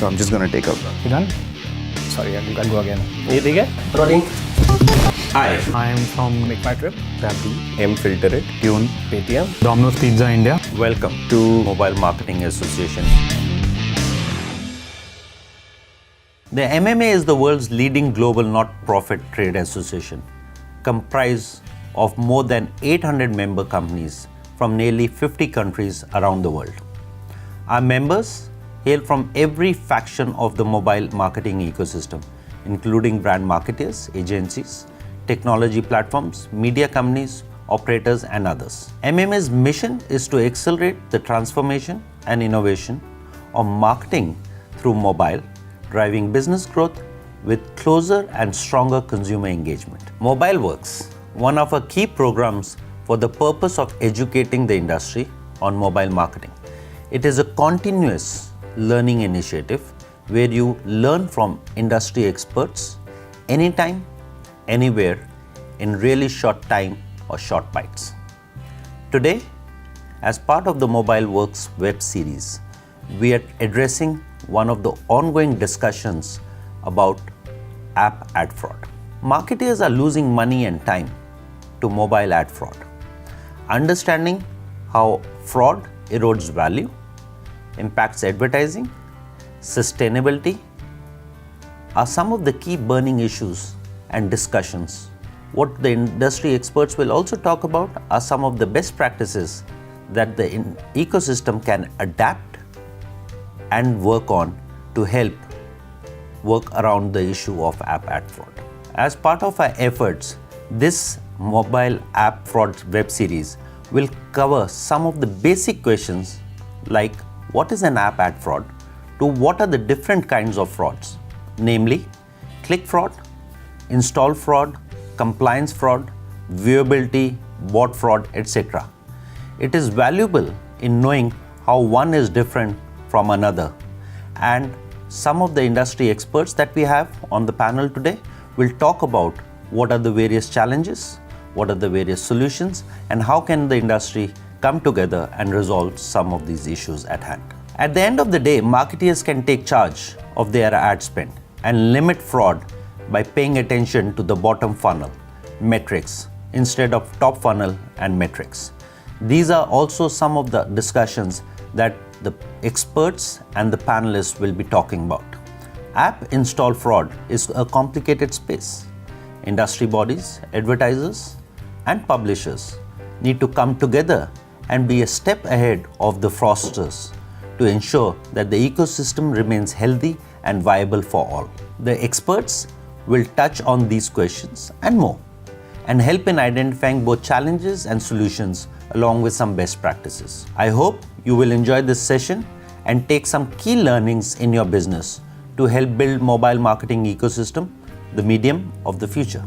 So I'm just going to take up. You done? Sorry, I'll go again. You okay? Rolling. Hi, I'm from Make My Trip, M Filter It. Tune. Paytm. Domino's Pizza India. Welcome to Mobile Marketing Association. The MMA is the world's leading global not-profit trade association, comprised of more than 800 member companies from nearly 50 countries around the world. Our members hail from every faction of the mobile marketing ecosystem, including brand marketers, agencies, technology platforms, media companies, operators, and others. MMA's mission is to accelerate the transformation and innovation of marketing through mobile, driving business growth with closer and stronger consumer engagement. Mobile Works, one of our key programs for the purpose of educating the industry on mobile marketing. It is a continuous learning initiative where you learn from industry experts anytime, anywhere, in really short time or short bites. Today, as part of the Mobile Works web series, we are addressing one of the ongoing discussions about app ad fraud. Marketers are losing money and time to mobile ad fraud. Understanding how fraud erodes value, impacts advertising, sustainability are some of the key burning issues and discussions. What the industry experts will also talk about are some of the best practices that the ecosystem can adapt and work on to help work around the issue of app ad fraud. As part of our efforts, this mobile app fraud web series will cover some of the basic questions like what is an app ad fraud to what are the different kinds of frauds, namely click fraud, install fraud, compliance fraud, viewability, bot fraud, etc. It is valuable in knowing how one is different from another, and some of the industry experts that we have on the panel today will talk about what are the various challenges, what are the various solutions, and how can the industry come together and resolve some of these issues at hand. At the end of the day, marketers can take charge of their ad spend and limit fraud by paying attention to the bottom funnel metrics instead of top funnel and metrics. These are also some of the discussions that the experts and the panelists will be talking about. App install fraud is a complicated space. Industry bodies, advertisers, and publishers need to come together and be a step ahead of the fraudsters to ensure that the ecosystem remains healthy and viable for all. The experts will touch on these questions and more, and help in identifying both challenges and solutions along with some best practices. I hope you will enjoy this session and take some key learnings in your business to help build mobile marketing ecosystem, the medium of the future.